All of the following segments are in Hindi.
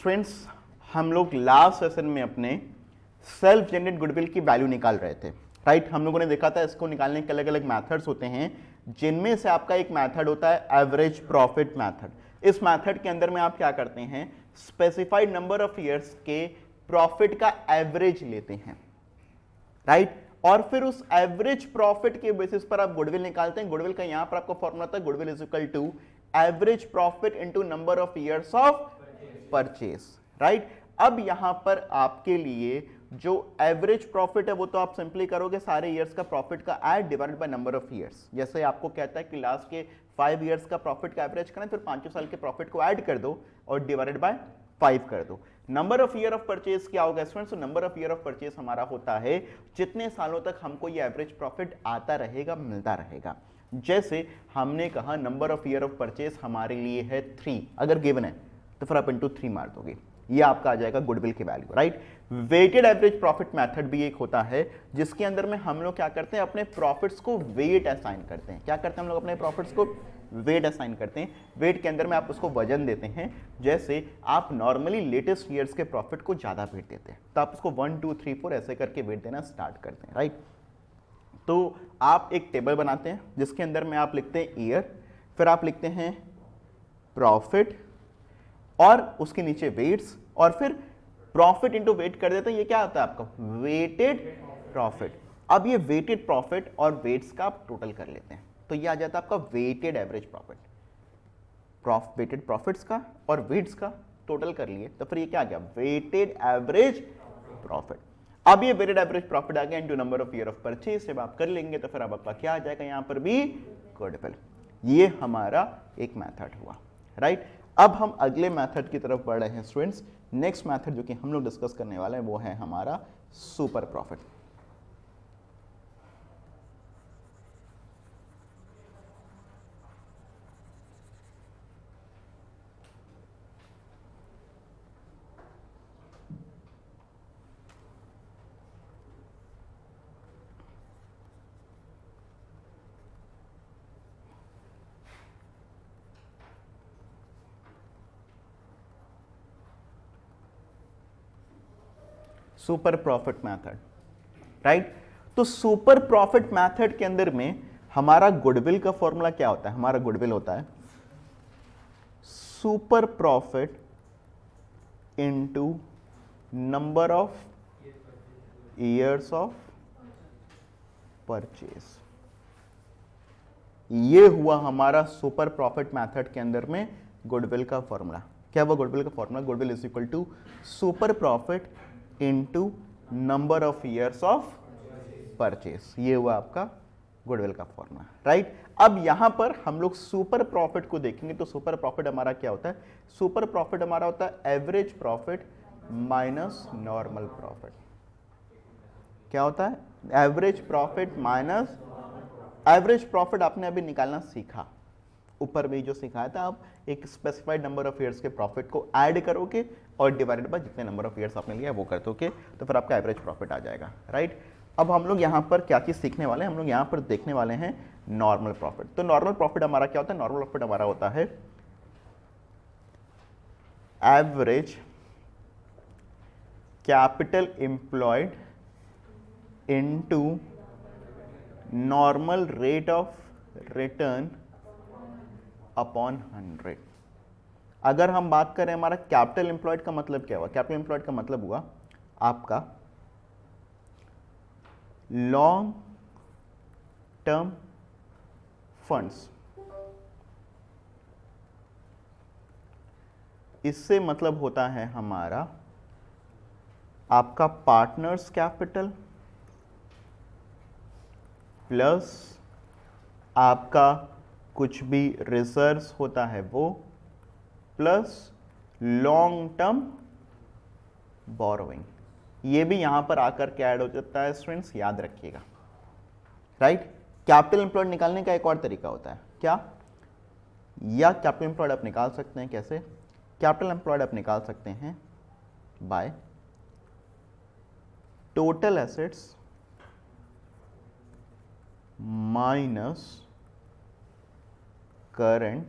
स्टूडेंट्स, हम लोग लास्ट सेशन में अपने सेल्फ जनरेट गुडविल की वैल्यू निकाल रहे थे, राइट। हम लोगों ने देखा था इसको निकालने के अलग अलग मेथड्स होते हैं, जिनमें से आपका एक मेथड होता है एवरेज प्रॉफिट मेथड। इस मेथड के अंदर में आप क्या करते हैं, स्पेसिफाइड नंबर ऑफ ईयर्स के प्रॉफिट का एवरेज लेते हैं, राइट। और फिर उस एवरेज प्रॉफिट के बेसिस पर आप गुडविल निकालते हैं। गुडविल का यहां पर आपका फॉर्मूला था, goodwill is equal to average profit into number of years of purchase, right. अब यहां पर आपके लिए जो एवरेज प्रॉफिट है वो तो आप सिंपली करोगे सारे ईयर्स का प्रॉफिट का add divided by number of years. जैसे आपको कहता है कि लास्ट के 5 ईयर्स का प्रॉफिट का एवरेज करना, फिर 5 साल के प्रॉफिट को ऐड कर दो और डिवाइडेड बाय 5 कर दो। Number of year of purchase क्या होगा स्टूडेंट्स? तो number of year of purchase हमारा होता है जितने सालों तक हमको ये एवरेज प्रॉफिट आता रहेगा, मिलता रहेगा। जैसे हमने कहा number of year of purchase हमारे लिए है 3, अगर गिवन है तो फिर आप इंटू 3 मार दोगे, ये आपका आ जाएगा गुडविल की value, right. Weighted average profit method भी एक होता है, जिसके अंदर में हम लोग क्या करते हैं, अपने प्रॉफिट्स को वेट असाइन करते हैं। क्या करते हैं हम लोग? अपने प्रॉफिट्स को वेट असाइन करते हैं। वेट के अंदर में आप उसको वजन देते हैं। जैसे आप नॉर्मली लेटेस्ट ईयर्स के प्रॉफिट को ज्यादा वेट देते हैं, तो आप उसको 1 2 3 4 ऐसे करके वेट देना स्टार्ट करते हैं, राइट। तो आप एक टेबल बनाते हैं जिसके अंदर में आप लिखते हैं ईयर, फिर आप लिखते हैं प्रॉफिट और उसके नीचे वेट्स, और फिर प्रॉफिट इंटू वेट कर देते हैं। ये क्या आता है आपका? Weighted profit. अब ये वेटेड प्रॉफिट और वेट्स का आप टोटल कर लेते हैं, तो ये आ जाता है आपका weighted average profit. Weighted profits का और वेट्स का टोटल कर लिए, तो फिर ये क्या आ गया? Weighted average profit. अब ये वेटेड एवरेज प्रॉफिट आ गया into number of year of purchase. जब आप कर लेंगे तो फिर अब आपका क्या आ जाएगा? यहां पर भी गुडविल। ये हमारा एक मेथड हुआ, राइट। अब हम अगले मेथड की तरफ बढ़ रहे हैं स्टूडेंट्स। नेक्स्ट मेथड जो कि हम लोग डिस्कस करने वाले हैं वो है हमारा super profit. Super profit method, right. तो सुपर प्रॉफिट मेथड के अंदर में हमारा गुडविल का फॉर्मूला क्या होता है? हमारा गुडविल होता है super profit into number of years of purchase. ये हुआ हमारा सुपर प्रॉफिट मेथड के अंदर में गुडविल का फॉर्मूला। क्या हुआ गुडविल का formula? Goodwill is equal to super profit into number of years of purchase. ये हुआ आपका गुडविल का फॉर्मूला, राइट। अब यहां पर हम लोग सुपर प्रॉफिट को देखेंगे, तो सुपर प्रॉफिट हमारा क्या होता है? सुपर प्रॉफिट हमारा होता है average profit minus normal profit. क्या होता है? Average profit minus, average profit आपने अभी निकालना सीखा, ऊपर भी जो सिखाया था, आप एक स्पेसिफाइड नंबर ऑफ ईयर्स के प्रॉफिट को ऐड करोगे और डिवाइडेड बाय जितने नंबर ऑफ ईयर्स आपने लिया वो कर दोगे, तो फिर आपका एवरेज प्रॉफिट आ जाएगा, राइट। अब हम लोग यहाँ पर क्या चीज़ सीखने वाले हैं? हम लोग यहाँ पर देखने वाले हैं नॉर्मल प्रॉफिट। तो नॉर्मल प्रॉफिट हमारा क्या होता है? नॉर्मल प्रॉफिट हमारा होता है average capital employed into normal rate of return upon 100। अगर हम बात करें हमारा कैपिटल एम्प्लॉयड का मतलब क्या हुआ? कैपिटल एम्प्लॉयड का मतलब हुआ आपका लॉन्ग टर्म फंड्स। इससे मतलब होता है हमारा आपका पार्टनर्स कैपिटल प्लस आपका कुछ भी रिजर्व्स होता है वो, प्लस लॉन्ग टर्म बोरोइंग। ये भी यहां पर आकर के ऐड हो जाता है स्टूडेंट्स, याद रखिएगा, राइट। कैपिटल एम्प्लॉयड निकालने का एक और तरीका होता है, क्या? या कैपिटल एम्प्लॉयड आप निकाल सकते हैं कैसे? कैपिटल एम्प्लॉयड आप निकाल सकते हैं by total assets minus current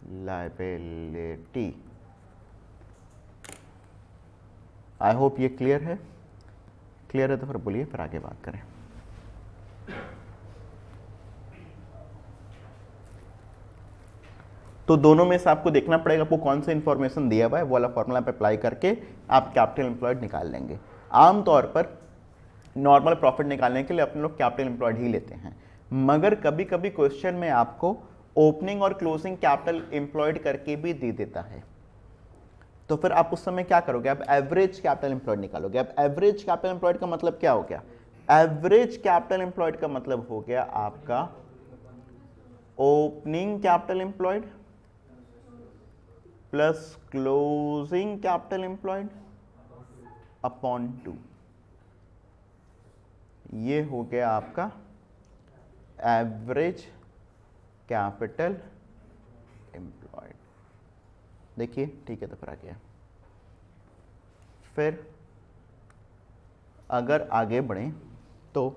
liability. I hope ये क्लियर है। क्लियर है तो फिर बोलिए, फिर आगे बात करें। तो दोनों में से आपको देखना पड़ेगा आपको कौन सा इंफॉर्मेशन दिया हुआ है, वो वाला फॉर्मूला पे अप्लाई करके आप कैपिटल एम्प्लॉयड निकाल लेंगे। आमतौर पर नॉर्मल प्रॉफिट निकालने के लिए अपने लोग कैपिटल एम्प्लॉयड ही लेते हैं, मगर कभी कभी क्वेश्चन में आपको ओपनिंग और क्लोजिंग कैपिटल एम्प्लॉयड करके भी दे देता है, तो फिर आप उस समय क्या करोगे, आप एवरेज कैपिटल एम्प्लॉयड निकालोगे। अब एवरेज कैपिटल एम्प्लॉयड का मतलब क्या हो गया, एवरेज कैपिटल एम्प्लॉयड का मतलब हो गया आपका opening capital employed plus closing capital employed upon 2। ये हो गया आपका एवरेज कैपिटल एम्प्लॉयड। देखिए ठीक है, तो फिर आ गया। फिर अगर आगे बढ़ें तो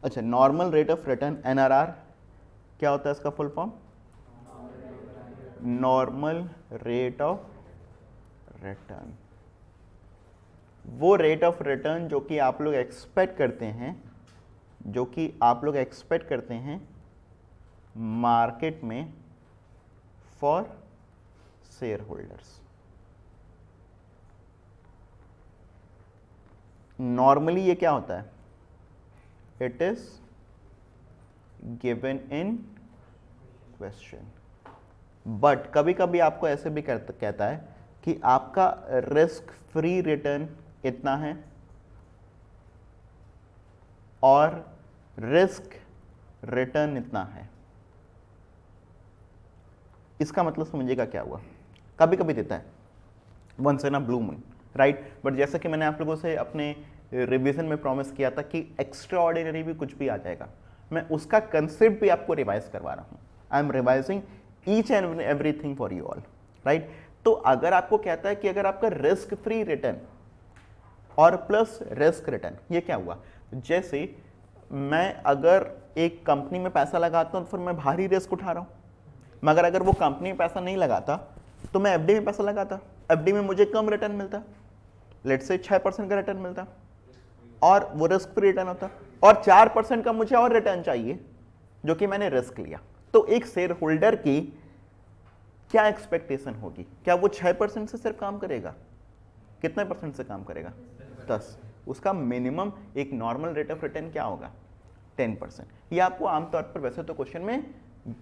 अच्छा, normal rate of return NRR क्या होता है इसका full form, normal rate of return. वो रेट ऑफ रिटर्न जो कि आप लोग एक्सपेक्ट करते हैं, जो कि आप लोग एक्सपेक्ट करते हैं मार्केट में फॉर शेयर होल्डर्स। नॉर्मली ये क्या होता है, it is given in question, but कभी कभी आपको ऐसे भी कहता है कि आपका रिस्क फ्री रिटर्न इतना है और रिस्क रिटर्न इतना है। इसका मतलब समझिएगा क्या हुआ, कभी कभी देता है once in a blue moon, right. But जैसा कि मैंने आप लोगों से अपने रिवीजन में प्रॉमिस किया था कि एक्स्ट्रा ऑर्डिनरी भी कुछ भी आ जाएगा, मैं उसका कंसेप्ट भी आपको रिवाइज करवा रहा हूं। I am revising each and everything for you all, right. तो अगर आपको कहता है कि अगर आपका रिस्क फ्री रिटर्न और प्लस रिस्क रिटर्न, ये क्या हुआ, जैसे मैं अगर एक कंपनी में पैसा लगाता हूं तो फिर मैं भारी रिस्क उठा रहा हूं, मगर अगर वो कंपनी में पैसा नहीं लगाता तो मैं एफडी में पैसा लगाता, एफडी में मुझे कम रिटर्न मिलता, लेट्स से 6% का रिटर्न मिलता और वो रिस्क फ्री रिटर्न होता, और 4% का मुझे और रिटर्न चाहिए जो कि मैंने रिस्क लिया। तो एक शेयर होल्डर की क्या एक्सपेक्टेशन होगी, क्या वो 6% से सिर्फ काम करेगा, कितने परसेंट से काम करेगा, 10। उसका मिनिमम एक नॉर्मल रेट ऑफ रिटर्न क्या होगा, 10%। ये आपको आमतौर पर वैसे तो क्वेश्चन में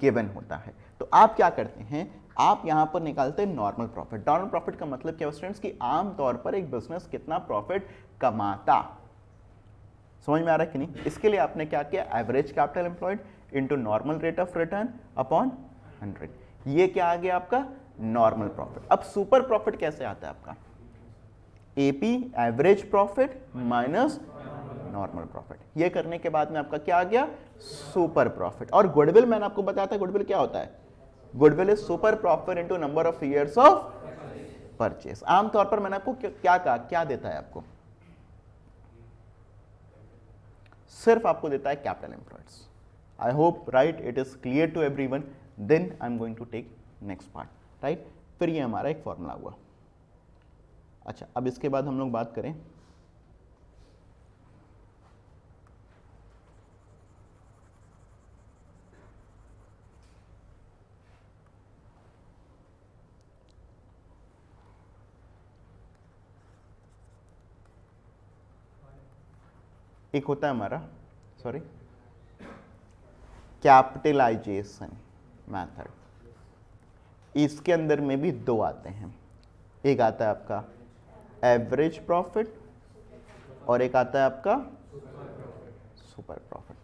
गिवन होता है। तो आप क्या करते हैं, आप यहां पर निकालते हैं नॉर्मल प्रॉफिट। नॉर्मल प्रॉफिट का मतलब क्या स्टूडेंट्स, कि आमतौर पर एक बिजनेस कितना प्रॉफिट कमाता, समझ में आ रहा है कि नहीं। इसके लिए आपने क्या किया, average capital employed into normal rate of return upon 100। ये क्या आ गया आपका नॉर्मल प्रॉफिट। अब सुपर प्रॉफिट कैसे आता है आपका, AP average profit minus normal profit. ये करने के बाद में आपका क्या आ गया, सुपर प्रॉफिट। और गुडविल मैंने आपको बताया था, गुडविल क्या होता है, goodwill is super profit into number of years of purchase. आमतौर पर मैंने आपको क्या कहा, क्या देता है आपको, सिर्फ आपको देता है capital employeds. I hope right it is clear to everyone. Then I am going to take next part, right. फिर ये हमारा एक फॉर्मूला हुआ। अच्छा, अब इसके बाद हम लोग बात करें एक होता है हमारा कैपिटलाइजेशन मेथड। इसके अंदर में भी दो आते हैं, एक आता है आपका एवरेज प्रॉफिट और एक आता है आपका सुपर प्रॉफिट,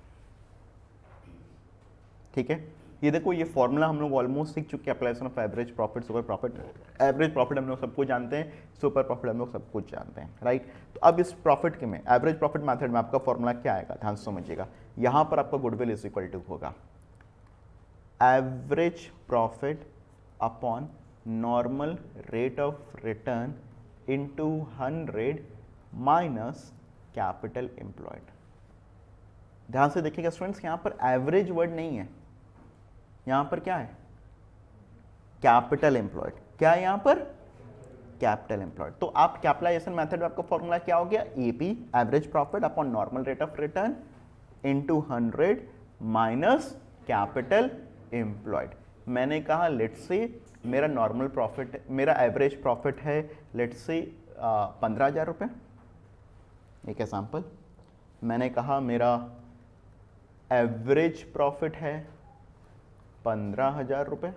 ठीक है। ये देखो, ये फॉर्मूला हम लोग ऑलमोस्ट सीख चुके हैं, application of average profit, super profit. Average profit हम लोग सब कुछ जानते हैं, सुपर प्रॉफिट हम लोग सब कुछ जानते हैं, राइट। तो अब इस प्रॉफिट के में एवरेज प्रॉफिट मेथड में आपका फॉर्मूला क्या आएगा, ध्यान से समझिएगा। यहां पर आपका गुडविल इज इक्वल टू होगा average profit upon normal rate of return into 100 minus capital employed. ध्यान से देखिएगा स्टूडेंट्स, यहां पर एवरेज वर्ड नहीं है, यहां पर क्या है? Capital employed. क्या है यहां पर? Capital employed. तो आप कैपिटलाइजेशन मेथड में आपका फॉर्मूला क्या हो गया? AP average profit upon normal rate of return into 100 minus capital employed. मैंने कहा लेट्स से मेरा नॉर्मल प्रॉफिट, मेरा एवरेज प्रॉफिट है लेट्स से 15,000 रुपये, एक एग्जाम्पल। मैंने कहा मेरा एवरेज प्रॉफिट है 15,000 रुपये,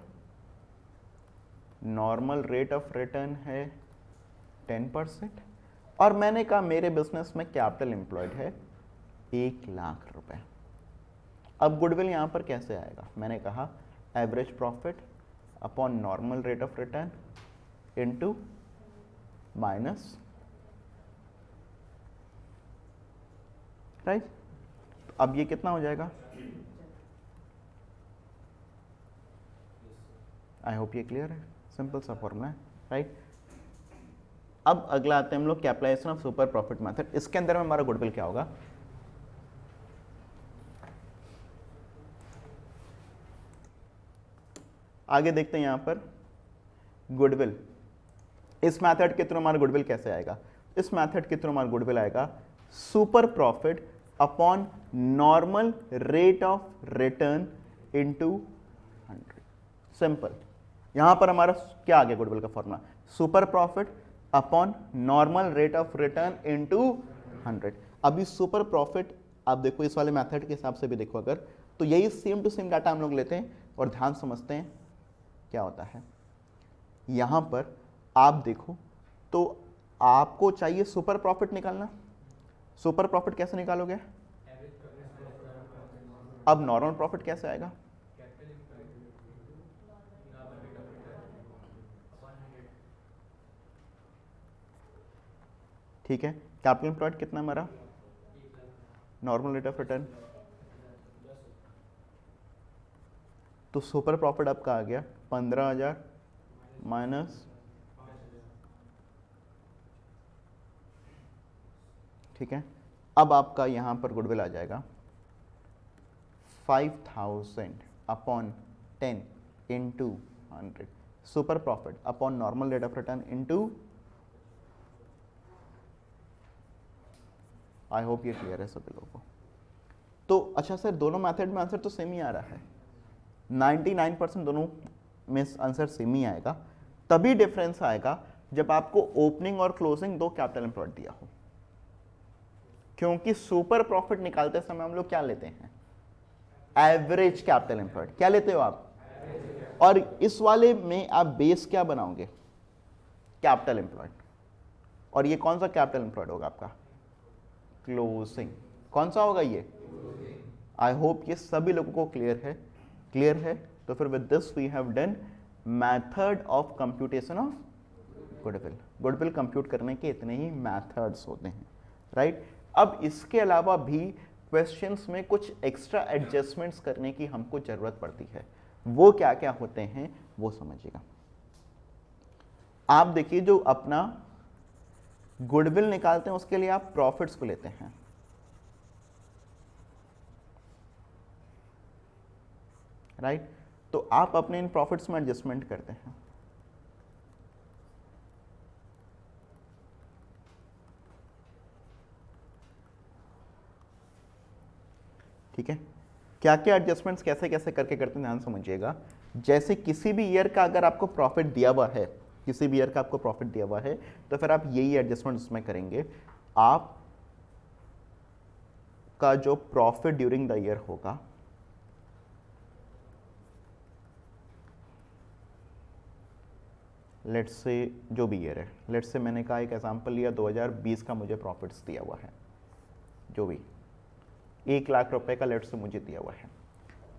नॉर्मल रेट ऑफ रिटर्न है 10%, और मैंने कहा मेरे बिजनेस में कैपिटल एम्प्लॉयड है 1,00,000 रुपये। अब गुडविल यहां पर कैसे आएगा? मैंने कहा average profit upon normal rate of return into minus, right. अब ये कितना हो जाएगा? आई होप ये क्लियर है, सिंपल सा फॉर्मूला है, राइट। अब अगला आते हैं हम लोग capitalization of super profit method. इसके अंदर में हमारा गुडविल क्या होगा? आगे देखते हैं यहां पर गुडविल। इस मेथड के थ्रू हमारा गुडविल कैसे आएगा? इस मेथड के थ्रू हमारा गुडविल आएगा super profit upon normal rate of return into 100। Simple. यहां पर हमारा क्या आ गया गुडविल का formula? Super profit upon normal rate of return into 100। अभी सुपर प्रॉफिट आप देखो इस वाले मेथड के हिसाब से भी देखो अगर, तो यही सेम टू सेम डाटा हम लोग लेते हैं और ध्यान समझते हैं क्या होता है। यहां पर आप देखो तो आपको चाहिए सुपर प्रॉफिट निकालना। सुपर प्रॉफिट कैसे निकालोगे? अब नॉर्मल प्रॉफिट कैसे आएगा? ठीक है, कैपिटल एम्प्लॉयड कितना हमारा? नॉर्मल रेट ऑफ रिटर्न, तो सुपर प्रॉफिट आपका आ गया 15,000 माइनस, ठीक है। अब आपका यहां पर गुडविल आ जाएगा 5,000 upon 10 into 100, super profit upon normal rate of return into, I hope ये क्लियर है सभी लोगों को। तो अच्छा सर, दोनों मेथड में आंसर तो सेम ही आ रहा है, 99% दोनों में आंसर सेम ही आएगा। तभी डिफरेंस आएगा जब आपको ओपनिंग और क्लोजिंग दो कैपिटल एम्प्लॉयड दिया हो, क्योंकि सुपर प्रॉफिट निकालते समय हम लोग क्या लेते हैं? Average capital employed. क्या लेते हो आप? और इस वाले में आप बेस क्या बनाओगे? Capital employed. और ये कौन सा कैपिटल एम्प्लॉयड होगा आपका? क्लोजिंग। कौन सा होगा ये? आई होप ये सभी लोगों को क्लियर है। क्लियर है तो फिर with this we have done method of computation of goodwill. Goodwill compute करने के इतने ही मेथड्स होते हैं, राइट। अब इसके अलावा भी क्वेश्चंस में कुछ एक्स्ट्रा एडजस्टमेंट्स करने की हमको जरूरत पड़ती है। वो क्या क्या होते हैं वो समझिएगा। आप देखिए, जो अपना गुडविल निकालते हैं उसके लिए आप प्रॉफिट्स को लेते हैं, राइट। तो आप अपने इन प्रॉफिट्स में एडजस्टमेंट करते हैं। ठीक है, क्या क्या एडजस्टमेंट्स कैसे कैसे करके करते हैं ध्यान समझिएगा। जैसे किसी भी ईयर का अगर आपको प्रॉफिट दिया हुआ है, किसी भी ईयर का आपको प्रॉफिट दिया हुआ है, तो फिर आप यही एडजस्टमेंट उसमें करेंगे। आप का जो प्रॉफिट ड्यूरिंग द ईयर होगा, लेट्स से जो भी ईयर है, लेट्स से मैंने कहा एक एग्जांपल लिया 2020 का मुझे प्रॉफिट्स दिया हुआ है, जो भी 1,00,000 रुपए का लेट्स से मुझे दिया हुआ है।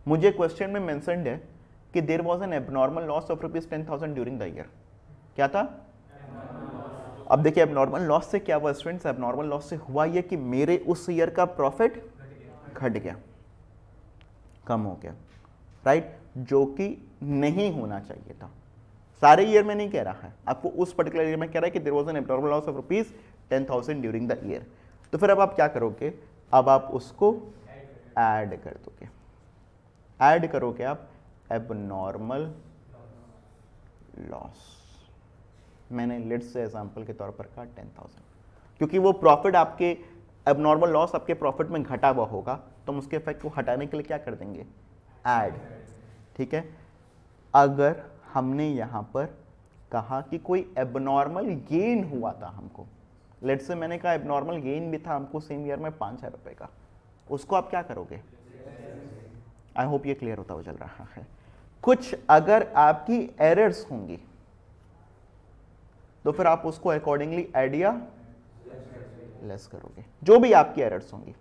मुझे क्वेश्चन में मेंशन्ड है कि there was an abnormal loss of ₹10,000 during the year. क्या था? अब देखिए एबनॉर्मल लॉस से क्या हुआ स्टूडेंट्स? एबनॉर्मल लॉस से हुआ ये कि मेरे उस ईयर का प्रॉफिट घट गया, कम हो गया, राइट, जो कि नहीं होना चाहिए था। सारे ईयर में नहीं कह रहा है, आपको उस पर्टिकुलर ईयर में कह रहा है कि there was an abnormal loss of ₹10,000 during the year. तो फिर अब आप क्या करोगे? अब आप उसको ऐड कर दोगे। ऐड करोगे आप एबनॉर्मल लॉस। मैंने लेट्स से एग्जांपल के तौर पर कहा 10,000, क्योंकि वो प्रॉफिट आपके एबनॉर्मल लॉस आपके प्रॉफिट में घटा हुआ होगा, तो हम उसके इफेक्ट को हटाने के लिए क्या कर देंगे, ऐड। ठीक है, अगर हमने यहां पर कहा कि कोई एबनॉर्मल गेन हुआ था हमको, लेट्स से मैंने कहा एबनॉर्मल गेन भी था हमको सेम ईयर में 5,000 रुपए का, उसको आप क्या करोगे, आई होप ये क्लियर होता हुआ चल रहा है। कुछ अगर आपकी एरर्स होंगी तो फिर आप उसको अकॉर्डिंगली ऐड या लेस करोगे, जो भी आपकी एरर्स होंगी,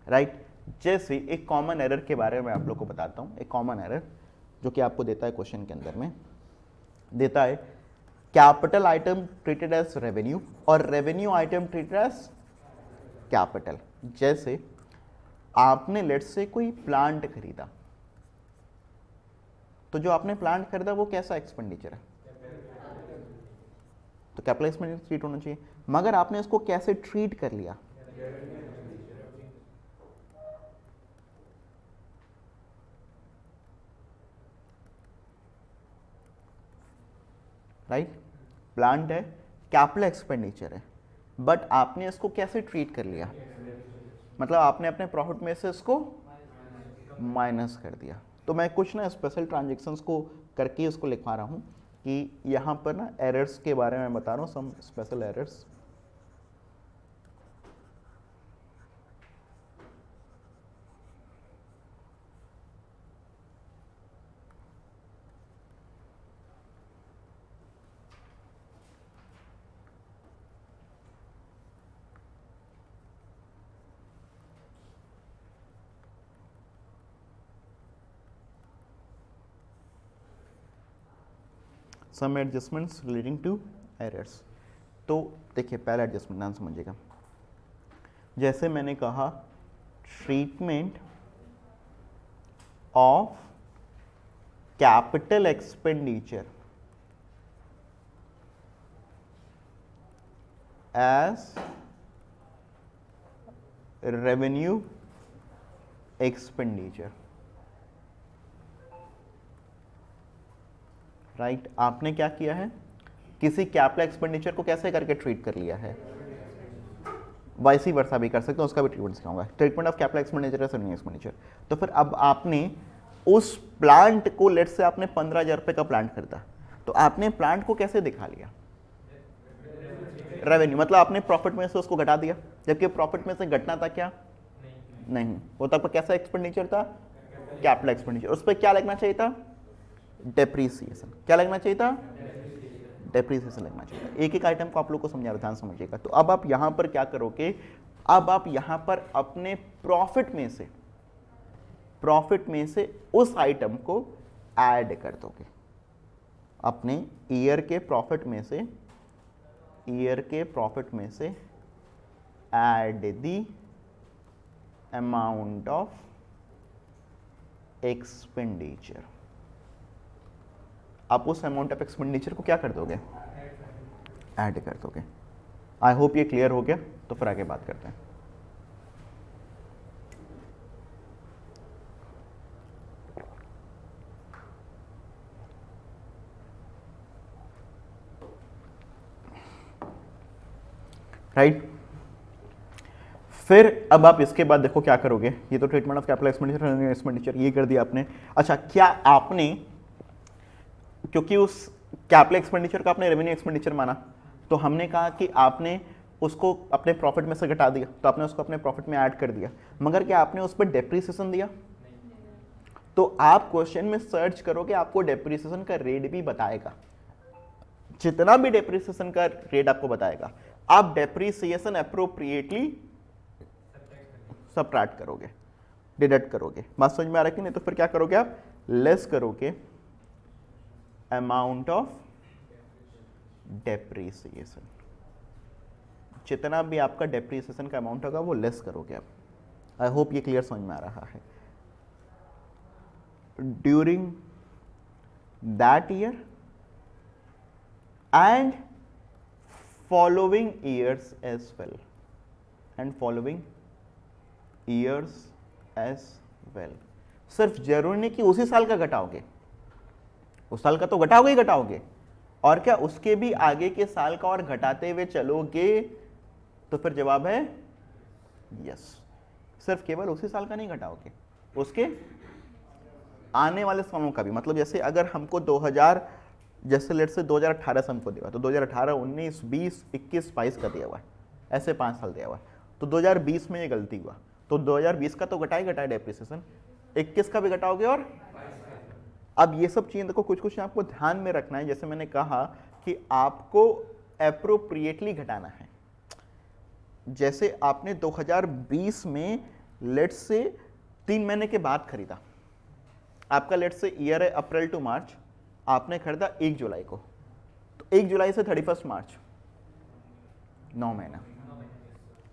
राइट। जैसे एक कॉमन एरर के बारे में आप लोग को बताता हूं। एक कॉमन एरर जो कि आपको देता है क्वेश्चन के अंदर में, देता है capital item treated as revenue और revenue item treated as capital. जैसे आपने लेट्स से कोई प्लांट खरीदा, तो जो आपने प्लांट खरीदा वो कैसा एक्सपेंडिचर है, तो कैपिटल एक्सपेंडिचर ट्रीट होना चाहिए, मगर आपने उसको कैसे ट्रीट कर लिया, राइट। प्लांट है, कैपिटल एक्सपेंडिचर है, बट आपने इसको कैसे ट्रीट कर लिया, मतलब आपने अपने प्रॉफिट में से इसको माइनस कर दिया। तो मैं कुछ ना स्पेशल ट्रांजेक्शन्स को करके उसको लिखवा रहा हूँ कि यहाँ पर ना एरर्स के बारे में बता रहा हूँ, some special errors. Some adjustments relating to errors. तो देखिए पहला एडजस्टमेंट ध्यान समझिएगा। जैसे मैंने कहा treatment of capital expenditure as revenue expenditure, right. आपने क्या किया है, किसी कैपिटल एक्सपेंडिचर को कैसे करके ट्रीट कर लिया है, वाइसी वर्सा भी कर सकते हैं, उसका भी ट्रीटमेंट सिखाऊंगा। Treatment of capital expenditure as revenue expenditure. तो फिर अब आपने उस प्लांट को, लेट्स से आपने 15,000 रुपए का प्लांट खरीदा, तो आपने प्लांट को कैसे दिखा लिया, रेवेन्यू, मतलब आपने प्रॉफिट में से उसको घटा दिया, जबकि प्रॉफिट में से घटना था क्या, नहीं, वो तब कैसा एक्सपेंडिचर था, कैपिटल एक्सपेंडिचर। उस पर क्या लगना चाहिए था, डेप्रीसिएशन। क्या लगना चाहिए था, डेप्रीसिएशन लगना चाहिए था। एक एक आइटम को आप लोग को समझा, ध्यान समझिएगा। तो अब आप यहां पर क्या करोगे, अब आप यहां पर अपने प्रॉफिट में से उस आइटम को ऐड कर दोगे, अपने ईयर के प्रॉफिट में से add the amount of expenditure. आप उस अमाउंट ऑफ एक्सपेंडिचर को क्या कर दोगे, ऐड कर दोगे। आई होप ये क्लियर हो गया। तो फिर आगे बात करते हैं। राइट। फिर अब आप इसके बाद देखो क्या करोगे, ये तो ट्रीटमेंट ऑफ कैपिटल एक्सपेंडिचर ये कर दिया आपने। अच्छा, क्या आपने, क्योंकि उस कैपिटल एक्सपेंडिचर का आपने रेवेन्यू एक्सपेंडिचर माना, तो हमने कहा कि आपने उसको अपने प्रॉफिट में से घटा दिया, तो आपने उसको अपने प्रॉफिट में ऐड कर दिया, मगर क्या आपने उस पर डेप्रीसिएशन दिया? तो आप क्वेश्चन में सर्च करोगे, आपको डेप्रीसिएशन का रेट भी बताएगा, जितना भी डेप्रीसिएशन का रेट आपको बताएगा, आप डेप्रीसिएशन अप्रोप्रिएटली सबट्रैक्ट करोगे, डिडक्ट करोगे। बात समझ में आ रहा है कि नहीं? तो फिर क्या करोगे आप, लेस करोगे अमाउंट ऑफ डेप्रीसिएशन, जितना भी आपका डेप्रीसिएशन का अमाउंट होगा वो लेस करोगे आप। आई होप ये क्लियर समझ में आ रहा है। During that year and following years as well, सिर्फ जरूरी नहीं कि उसी साल का घटाओगे, उस साल का तो घटाओगे ही घटाओगे, और क्या उसके भी आगे के साल का और घटाते हुए चलोगे, तो फिर जवाब है यस। सिर्फ केवल उसी साल का नहीं घटाओगे, उसके आने वाले सालों का भी। मतलब जैसे अगर हमको 2000, जैसे लेट से 2018 से हमको दिया तो 2018, 19, 20, 21, 22 का दिया हुआ है, ऐसे 5 साल दिया हुआ है, तो 2020 में ये गलती हुआ, तो 2020 का तो घटा ही घटा है डेप्रिसिएशन, 21 का भी घटाओगे, और अब ये सब चीजें देखो कुछ कुछ आपको ध्यान में रखना है। जैसे मैंने कहा कि आपको एप्रोप्रिएटली घटाना है। जैसे आपने 2020 में लेट से 3 महीने के बाद खरीदा, आपका लेट से ईयर है अप्रैल टू मार्च, आपने खरीदा 1 जुलाई को, तो 1 जुलाई से 31 मार्च 9 महीना,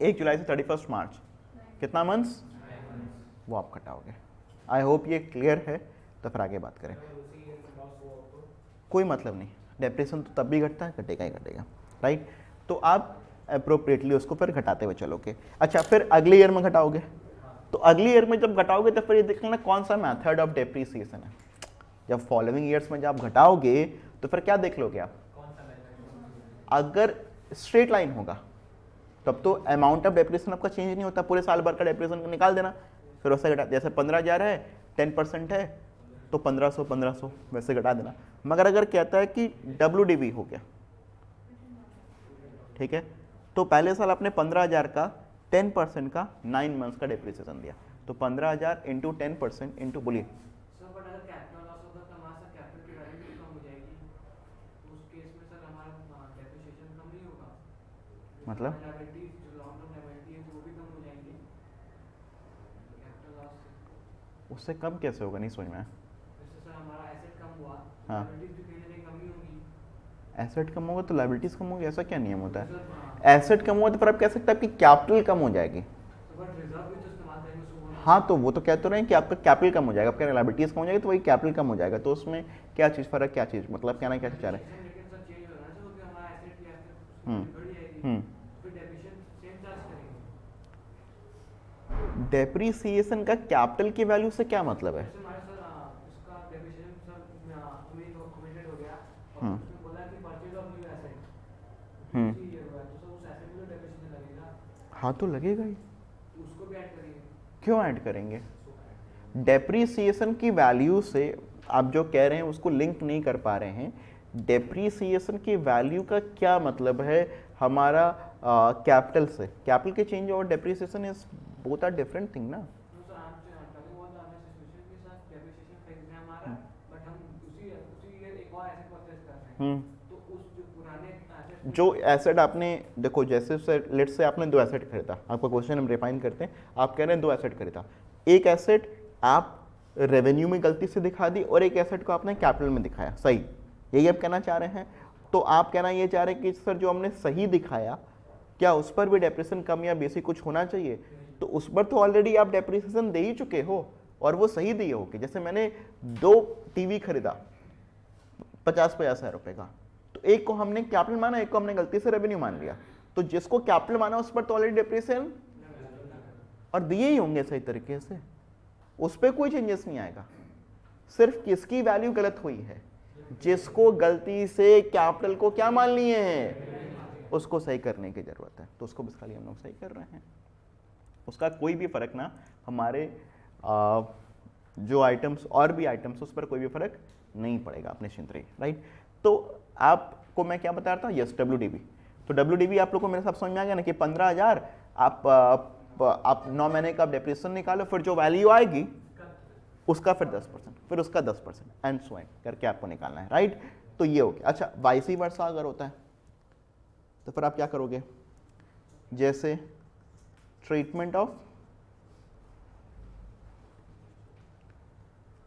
1 जुलाई से 31 मार्च कितना मंथ्स, वो आप घटाओगे। आई होप ये क्लियर है। तो फिर आगे बात करें। कोई मतलब नहीं, डेप्रेशन तो तब भी घटता है, घटेगा ही घटेगा, राइट। तो आप अप्रोप्रिएटली उसको फिर घटाते हुए चलोगे। अच्छा, फिर अगले ईयर में घटाओगे, तो अगले ईयर में जब घटाओगे तो फिर ये देख लेना कौन सा मेथड ऑफ डेप्रिसिएशन है। जब फॉलोइंग ईयर्स में जब घटाओगे तो फिर क्या देख लोगे आप, अगर स्ट्रेट लाइन होगा तब तो अमाउंट ऑफ डेप्रिसिएशन आपका चेंज नहीं होता, पूरे साल भर का डेप्रिसिएशन निकाल देना, फिर वैसे घटा, जैसे 15,000 है, 10% है तो 1500 वैसे घटा देना। मगर अगर कहता है कि WDV हो गया, ठीक है, तो पहले साल आपने 15,000 का 10% का 9 मंथ्स का डेप्रिसिएशन दिया, तो 15,000 इंटू 10% इंटू, बोलिए मतलब उससे कम कैसे होगा, नहीं समझ में आया। हाँ, एसेट कम होगा तो लायबिलिटीज कम होगी, ऐसा क्या नियम होता है? एसेट कम हुआ तो फिर आप कह सकते हैं आपकी कैपिटल कम हो जाएगी। हाँ, तो वो तो कहते रहे हैं कि आपका कैपिटल कम हो जाएगा, आपका लायबिलिटीज कम हो जाएगी तो वही कैपिटल कम हो जाएगा। तो उसमें क्या चीज़ फर्क, क्या चीज़ मतलब कहना क्या चाह रहे हैं? डेप्रिसिएशन का कैपिटल की वैल्यू से क्या मतलब है? हाँ, तो लगेगा ही, क्यों ऐड करेंगे? डेप्रिसिएशन की वैल्यू से आप जो कह रहे हैं उसको लिंक नहीं कर पा रहे हैं। डेप्रिसिएशन की वैल्यू का क्या मतलब है हमारा कैपिटल से? कैपिटल के चेंज और depreciation is both are different thing ना। जो एसेट आपने देखो, जैसे लेट से आपने 2 एसेट खरीदा, आपका क्वेश्चन हम रिफाइन करते हैं, आप कह रहे हैं 2 एसेट खरीदा, एक एसेट आप रेवेन्यू में गलती से दिखा दी और एक एसेट को आपने कैपिटल में दिखाया, सही, यही आप कहना चाह रहे हैं। तो आप कहना ये चाह रहे हैं कि सर जो हमने सही दिखाया, क्या उस पर भी डेप्रिसिएशन कम या बेसिक कुछ होना चाहिए? तो उस पर तो ऑलरेडी आप डेप्रिसिएशन दे ही चुके हो और वो सही दिए हो। कि जैसे मैंने 2 टीवी खरीदा 50-50 हज़ार रुपए का, तो एक को हमने कैपिटल माना, एक को हमने गलती से रेवेन्यू मान लिया, तो जिसको कैपिटल माना उस पर तो ऑलरेडी डेप्रिसिएशन और दिए ही होंगे सही तरीके से, उस पर कोई चेंजेस नहीं आएगा। सिर्फ किसकी वैल्यू गलत हुई है, जिसको गलती से कैपिटल को क्या मान लिए हैं, उसको सही करने की जरूरत है, तो उसको बस खाली हम लोग सही कर रहे हैं। उसका कोई भी फर्क ना हमारे जो आइटम्स और भी आइटम्स उस पर कोई भी फर्क नहीं पड़ेगा, आप निश्चिंत रहिए, राइट। तो आपको मैं क्या बता रहा था, यस WDV। तो WDV आप लोग को मेरे साथ समझ में आ गया ना कि 15,000 आप 9 महीने का डेप्रिसिएशन निकालो, फिर जो वैल्यू आएगी उसका फिर 10%, फिर उसका 10% एंड सो ऑन करके आपको निकालना है, राइट। तो ये हो गया। अच्छा, वाइसी वर्सा अगर होता है तो फिर आप क्या करोगे? जैसे treatment of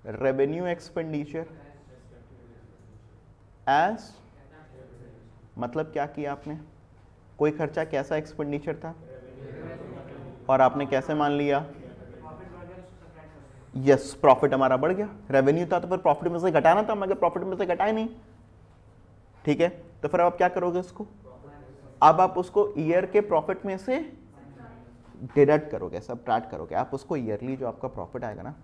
revenue expenditure as, मतलब क्या किया आपने, कोई खर्चा कैसा एक्सपेंडिचर था और आपने कैसे मान लिया, यस प्रॉफिट हमारा बढ़ गया, रेवेन्यू था तो फिर प्रॉफिट में से घटाना था, मगर प्रॉफिट में से घटाए नहीं, ठीक है। तो फिर आप क्या करोगे उसको, अब आप उसको ईयर के प्रॉफिट में से डिडक्ट करोगे, सब ट्रैक करोगे, आप उसको ईयरली जो आपका प्रॉफिट आएगा ना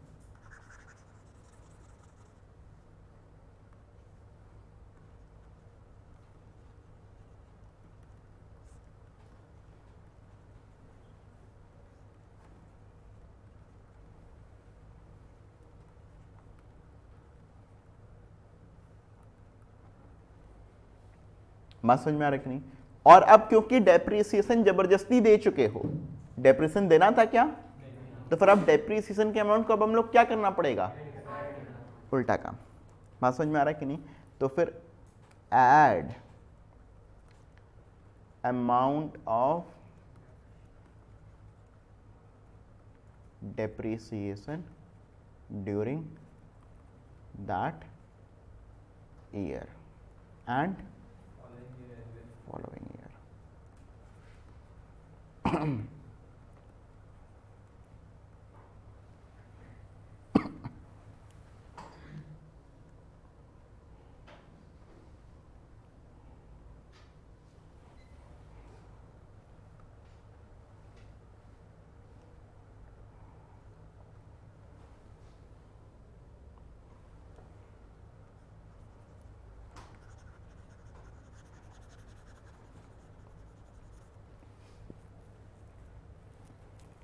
बात समझ में आ रहा है कि नहीं? और अब क्योंकि डेप्रिसिएशन जबरदस्ती दे चुके हो, डेप्रिसिएशन देना था क्या, तो फिर अब डेप्रिसिएशन के अमाउंट को अब हम लोग क्या करना पड़ेगा, उल्टा काम। बात समझ में आ रहा है कि नहीं? तो फिर add amount of depreciation during that year and following year.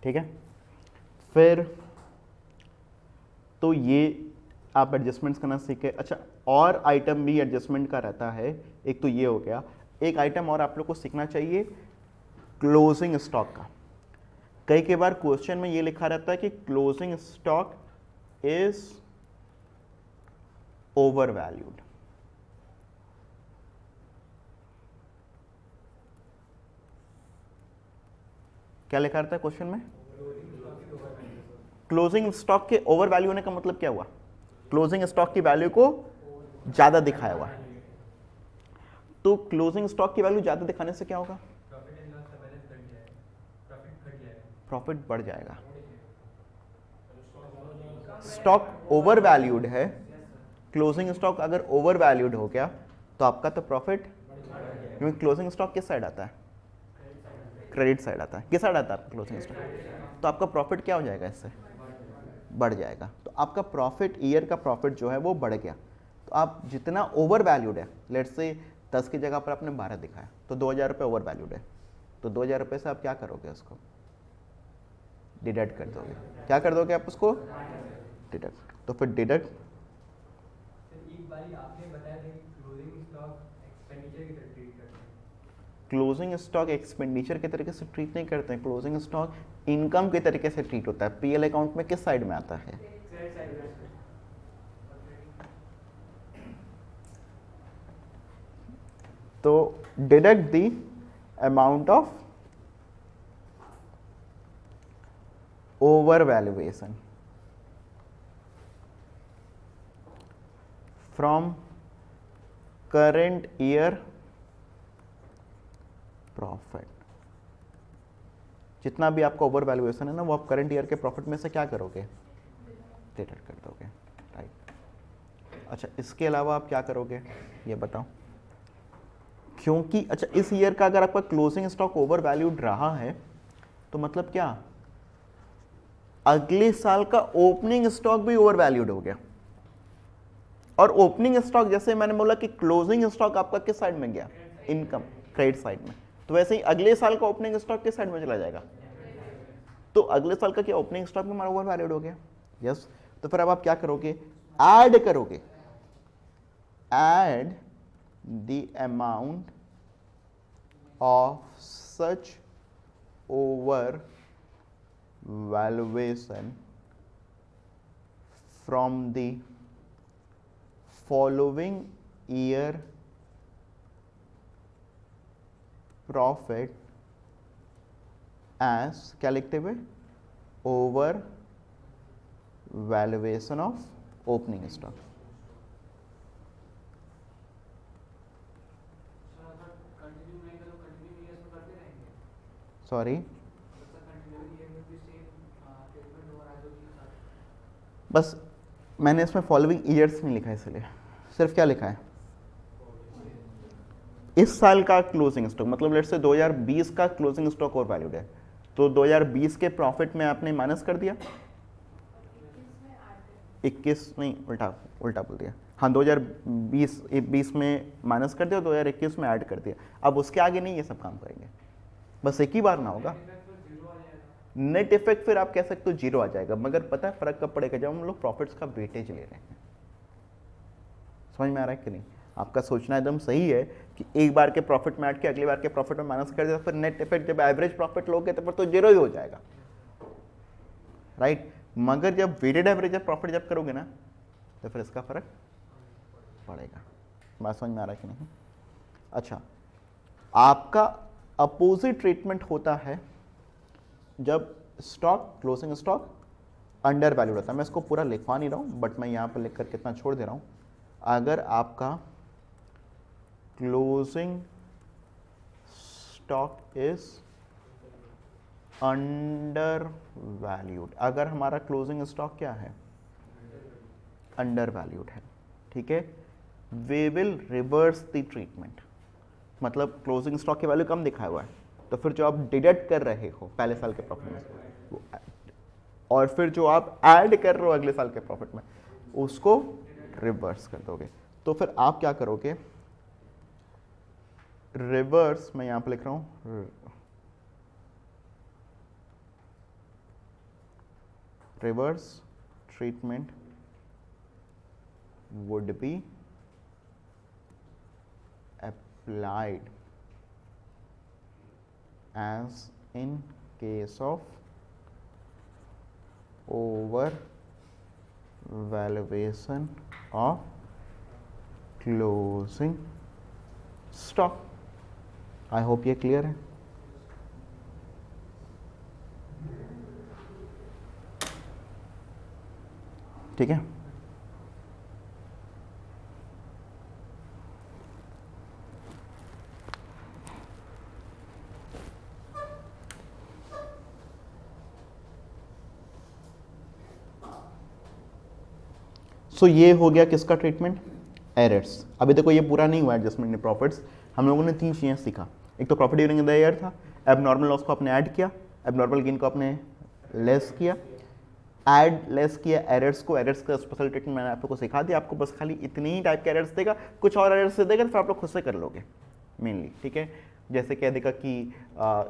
ठीक है, फिर तो ये आप एडजस्टमेंट्स करना सीखे। अच्छा, और आइटम भी एडजस्टमेंट का रहता है, एक तो ये हो गया, एक आइटम और आप लोग को सीखना चाहिए क्लोजिंग स्टॉक का। कई बार क्वेश्चन में ये लिखा रहता है कि closing stock is over valued. क्या लिखा रहता है क्वेश्चन में? क्लोजिंग स्टॉक के ओवर वैल्यू होने का मतलब क्या हुआ? क्लोजिंग स्टॉक की वैल्यू को ज्यादा दिखाया हुआ। तो क्लोजिंग स्टॉक की वैल्यू ज्यादा दिखाने से क्या होगा? प्रॉफिट बढ़ जाएगा। स्टॉक ओवर वैल्यूड है, क्लोजिंग स्टॉक अगर ओवर वैल्यूड हो गया तो आपका तो प्रॉफिट, क्योंकि क्लोजिंग स्टॉक किस साइड आता है? क्रेडिट साइड आता है। किस साइड आता है आपका क्लोजिंग स्टॉक? तो आपका प्रॉफिट क्या हो जाएगा? इससे बढ़ जाएगा। तो आपका प्रॉफिट, ईयर का प्रॉफिट जो है वो बढ़ गया। तो आप जितना ओवर वैल्यूड है, लेट्स से 10 की जगह पर आपने 12 दिखाया, तो 2000 रुपये ओवर वैल्यूड है, तो 2000 रुपये से आप क्या करोगे? उसको डिडक्ट कर दोगे। क्या कर दोगे आप उसको? डिडक्ट। तो फिर डिडक्ट, क्लोजिंग स्टॉक एक्सपेंडिचर के तरीके से ट्रीट नहीं करते हैं। क्लोजिंग स्टॉक इनकम के तरीके से ट्रीट होता है। पीएल अकाउंट में किस साइड में आता है? तो deduct the amount of over valuation from current year profit. जितना भी आपका ओवर वैल्यूएशन है ना, वो आप करंट ईयर के प्रॉफिट में से क्या करोगे? डिडक्ट कर दोगे। राइट। अच्छा, इसके अलावा आप क्या करोगे ये बताओ? क्योंकि अच्छा, इस ईयर का अगर आपका क्लोजिंग स्टॉक ओवर वैल्यूड रहा है तो मतलब क्या, अगले साल का ओपनिंग स्टॉक भी ओवर वैल्यूड हो गया। और ओपनिंग स्टॉक, जैसे मैंने बोला कि क्लोजिंग स्टॉक आपका किस साइड में गया? इनकम, क्रेडिट साइड में। तो वैसे ही अगले साल का ओपनिंग स्टॉक किस साइड में चला जाएगा? तो अगले साल का क्या ओपनिंग स्टॉक में हमारा ओवर वैल्यूड हो गया। यस। तो फिर अब आप क्या करोगे? ऐड करोगे, add the amount of such over valuation from the following year profit as, क्या लिखते हुए? Over valuation of opening stock. Sorry, बस मैंने इसमें फॉलोइंग ईयर्स नहीं लिखा है, इसलिए सिर्फ क्या लिखा है? इस साल का क्लोजिंग स्टॉक, मतलब लेट्स से 2020 का क्लोजिंग स्टॉक और वैल्यूड है, तो 2020 के प्रॉफिट में आपने माइनस कर दिया, 21 नहीं, उल्टा उल्टा बोल दिया। हाँ, 2020 में माइनस कर दिया, 2021 में ऐड कर दिया। अब उसके आगे नहीं ये सब काम करेंगे, बस एक ही बार ना होगा। नेट इफेक्ट फिर आप कह सकते हो जीरो आ जाएगा, मगर पता है फर्क कब पड़ेगा? जब हम लोग प्रॉफिट्स का वेटेज ले रहे हैं। समझ में आ रहा है कि नहीं? आपका सोचना एकदम सही है कि एक बार के प्रॉफिट में ऐड के अगली बार के प्रॉफिट में माइनस कर दिया, फिर नेट इफेक्ट जब एवरेज प्रॉफिट लोगे तो फिर तो जीरो ही हो जाएगा, राइट। मगर जब वेटेड एवरेज प्रॉफिट जब करोगे ना तो फिर इसका फर्क पड़ेगा। बात समझ में आ रहा है कि नहीं? अच्छा, आपका अपोजिट ट्रीटमेंट होता है जब stock, closing stock under valued होता है। मैं इसको पूरा लिखवा नहीं रहा हूं, बट मैं यहां पर लिख कर कितना छोड़ दे रहा हूं। अगर आपका closing stock is under valued, अगर हमारा क्लोजिंग स्टॉक क्या है, अंडर वैल्यूड है, ठीक है, वे विल रिवर्स द ट्रीटमेंट। मतलब क्लोजिंग स्टॉक की वैल्यू कम दिखाया हुआ है, तो फिर जो आप डिडक्ट कर रहे हो पहले साल के प्रॉफिट में वो, और फिर जो आप ऐड कर रहे हो अगले साल के प्रॉफिट में, उसको रिवर्स कर दोगे। तो फिर आप क्या करोगे, रिवर्स, मैं यहां पर लिख रहा हूं, reverse treatment would be applied as in case of over valuation of closing stock। I hope ये क्लियर है। ठीक है, सो ये हो गया किसका ट्रीटमेंट, एरर्स। अभी देखो ये पूरा नहीं हुआ एडजस्टमेंट इन प्रॉफिट्स। हम लोगों ने 3 चीज़ें सीखा। एक तो प्रॉफिट ड्यूरिंग द ईयर था, एबनॉर्मल लॉस को आपने ऐड किया, एबनॉर्मल गेन को आपने लेस किया, ऐड लेस किया एरर्स को। एरर्स का स्पेशल ट्रीटमेंट मैंने आप लोग को सिखा दिया। आपको बस खाली इतनी ही टाइप के एरर्स देगा, कुछ और एरर्स से देगा तो फिर आप लोग खुद से कर लोगे मेनली, ठीक है। जैसे कह देगा कि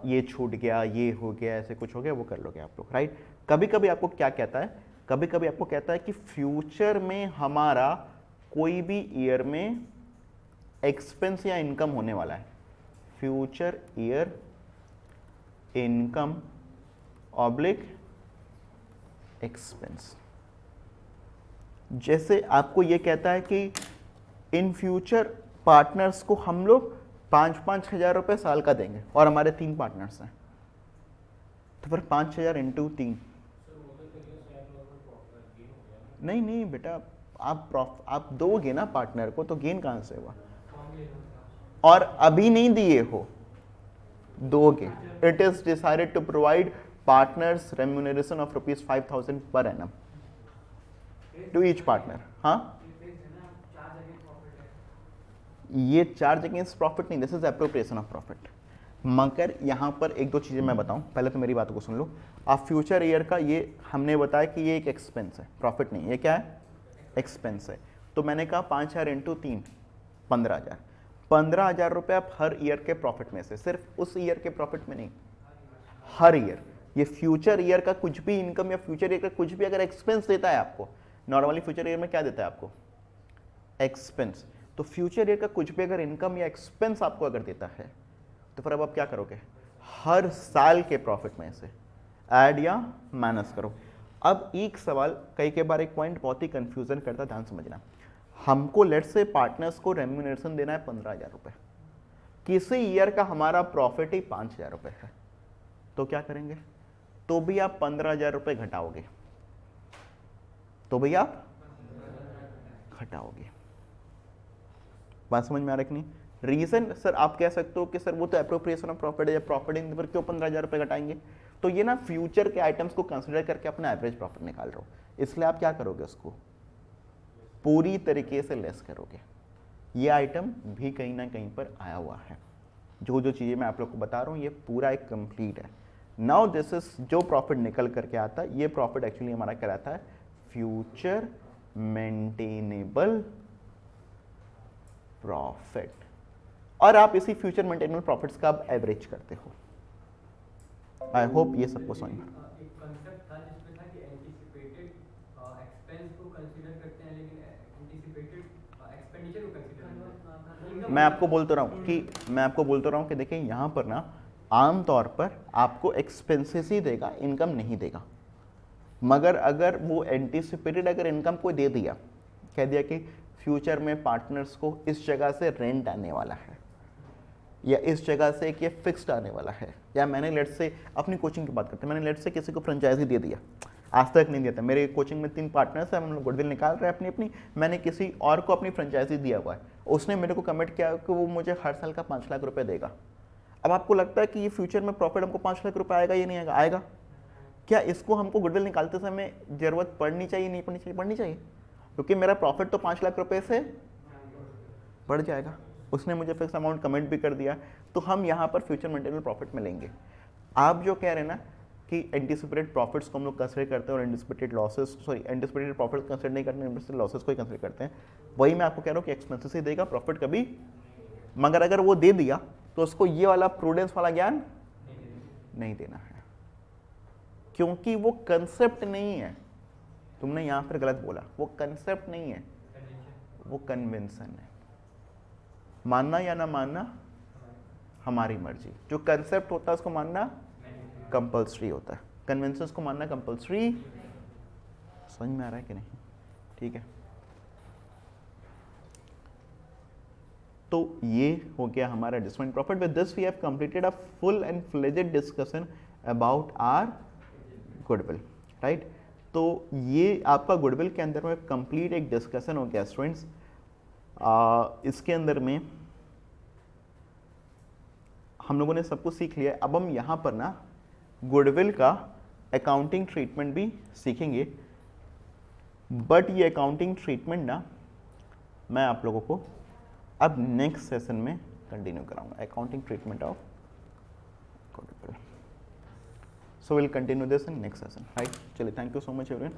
ये छूट गया, ये हो गया, ऐसे कुछ हो गया, वो कर लोगे आप लोग, राइट। कभी कभी आपको क्या कहता है, कभी कभी आपको कहता है कि फ्यूचर में हमारा कोई भी ईयर में एक्सपेंस या इनकम होने वाला है, future year income oblique expense. जैसे आपको ये कहता है कि इन फ्यूचर पार्टनर्स को हम लोग 5-5 हज़ार रुपये साल का देंगे, और हमारे 3 पार्टनर्स हैं, तो फिर 5,000 इंटू 3। नहीं नहीं बेटा, आप दोगे ना पार्टनर को, तो गेन कहां से हुआ, और अभी नहीं दिए हो, दोगे। It is decided to provide partners remuneration of ₹5,000 per annum to each partner. हाँ, ये चार्ज अगेंस्ट प्रॉफिट नहीं, this is appropriation of profit. मगर यहां पर एक दो चीजें मैं बताऊं, पहले तो मेरी बात को सुन लो। आप फ्यूचर ईयर का ये हमने बताया कि ये एक एक्सपेंस है, प्रॉफिट नहीं, ये क्या है, एक्सपेंस है। तो मैंने कहा 5,000 इंटू 3, 15,000। 15,000 रुपये आप हर ईयर के प्रॉफिट में से, सिर्फ उस ईयर के प्रॉफिट में नहीं, हर ईयर। ये फ्यूचर ईयर का कुछ भी इनकम या फ्यूचर ईयर का कुछ भी अगर एक्सपेंस देता है आपको, नॉर्मली फ्यूचर ईयर में क्या देता है आपको, एक्सपेंस। तो फ्यूचर ईयर का कुछ भी अगर इनकम या एक्सपेंस आपको अगर देता है, तो फिर अब आप क्या करोगे, हर साल के प्रॉफिट में से ऐड या माइनस करो। अब एक सवाल, कई बार एक पॉइंट बहुत ही कंफ्यूजन करता है, ध्यान समझना। हमको लेट से पार्टनर्स को रेम्यूनरेशन देना है 15,000 रुपये, किसी ईयर का हमारा प्रॉफिट ही 5,000 रुपये है, तो क्या करेंगे, तो भी आप 15,000 रुपये घटाओगे, तो भी आप घटाओगे। बात समझ में आ रहा है कि नहीं? रीजन सर आप कह सकते हो कि सर वो तो एप्रोप्रिएशन ऑफ प्रॉफिट है, जब प्रॉफिट इन पर क्यों 15,000 रुपये घटाएंगे। तो ये ना फ्यूचर के आइटम्स को कंसिडर करके अपना एवरेज प्रॉफिट निकाल रहे हो, इसलिए आप क्या करोगे, उसको पूरी तरीके से लेस करोगे। ये आइटम भी कहीं ना कहीं पर आया हुआ है। जो जो चीज़ें मैं आप लोग को बता रहा हूँ ये पूरा एक कंप्लीट है। नाउ दिस इज जो प्रॉफिट निकल करके आता है, ये प्रॉफिट एक्चुअली हमारा कहलाता है फ्यूचर मेंटेनेबल प्रॉफिट, और आप इसी फ्यूचर मेंटेनेबल प्रॉफिट्स का आप एवरेज करते हो। आई होप ये सबको समझ में। एक कांसेप्ट था जिसमें था कि एंटीसिपेटेड एक्सपेंस को कंसीडर करते हैं, लेकिन एंटीसिपेटेड एक्सपेंडिचर को कंसीडर मैं आपको बोलता रहा हूँ कि देखिए यहाँ पर ना आम तौर पर आपको एक्सपेंसेस ही देगा, इनकम नहीं देगा। मगर अगर वो एंटीसिपेटेड अगर इनकम को दे दिया, कह दिया कि फ्यूचर में पार्टनर्स को इस जगह से रेंट आने वाला है, या इस जगह से एक ये फिक्स्ड आने वाला है, या मैंने लेट से अपनी कोचिंग की बात करते हैं, मैंने लेट से किसी को फ्रेंचाइजी दे दिया, आज तक नहीं दिया था। मेरे कोचिंग में 3 पार्टनर्स हैं, हम लोग गुडविल निकाल रहे हैं अपनी अपनी, मैंने किसी और को अपनी फ्रेंचाइजी दिया हुआ है, उसने मेरे को कमिट किया कि वो मुझे हर साल का 5 लाख रुपए देगा। अब आपको लगता है कि ये फ्यूचर में प्रॉफिट हमको 5 लाख रुपए आएगा, ये नहीं आएगा? आएगा। क्या इसको हमको गुडविल निकालते समय जरूरत पड़नी चाहिए, नहीं पड़नी चाहिए? पड़नी चाहिए, क्योंकि मेरा प्रॉफिट तो 5 लाख रुपए से बढ़ जाएगा। उसने मुझे फिक्स अमाउंट कमेंट भी कर दिया, तो हम यहाँ पर फ्यूचर मेंटेनेबल प्रॉफिट में लेंगे। आप जो कह रहे हैं ना कि एंटीसिपेटेड प्रॉफिट्स को हम लोग कंसिडर करते हैं और anticipated losses, sorry anticipated profit consider नहीं करते, एंटीसिपेटेड लॉसेस को ही कंसिडर करते हैं, वही मैं आपको कह रहा हूँ कि एक्सपेंसेस ही देगा, प्रॉफिट कभी। मगर अगर वो दे दिया तो उसको ये वाला प्रूडेंस वाला ज्ञान नहीं देना है, क्योंकि वो कंसेप्ट नहीं है। तुमने यहाँ पर गलत बोला, वो कंसेप्ट नहीं है, वो कन्वेंशन है। मानना या ना मानना हमारी मर्जी। जो कंसेप्ट होता है उसको मानना कंपल्सरी होता है, कन्वेंशंस को मानना कंपल्सरी। समझ में आ रहा है कि नहीं? ठीक है, तो ये हो गया हमारा adjustment profit. With this we have completed a full and fledged discussion about our goodwill, right. तो ये आपका गुडविल के अंदर में कंप्लीट एक डिस्कशन हो गया स्टूडेंट्स। इसके अंदर में हम लोगों ने सब कुछ सीख लिया। अब हम यहाँ पर ना गुडविल का अकाउंटिंग ट्रीटमेंट भी सीखेंगे, बट ये अकाउंटिंग ट्रीटमेंट ना मैं आप लोगों को अब नेक्स्ट सेशन में कंटिन्यू कराऊंगा, accounting treatment of goodwill. So will continue this in next session, right. चलिए, thank you so much everyone.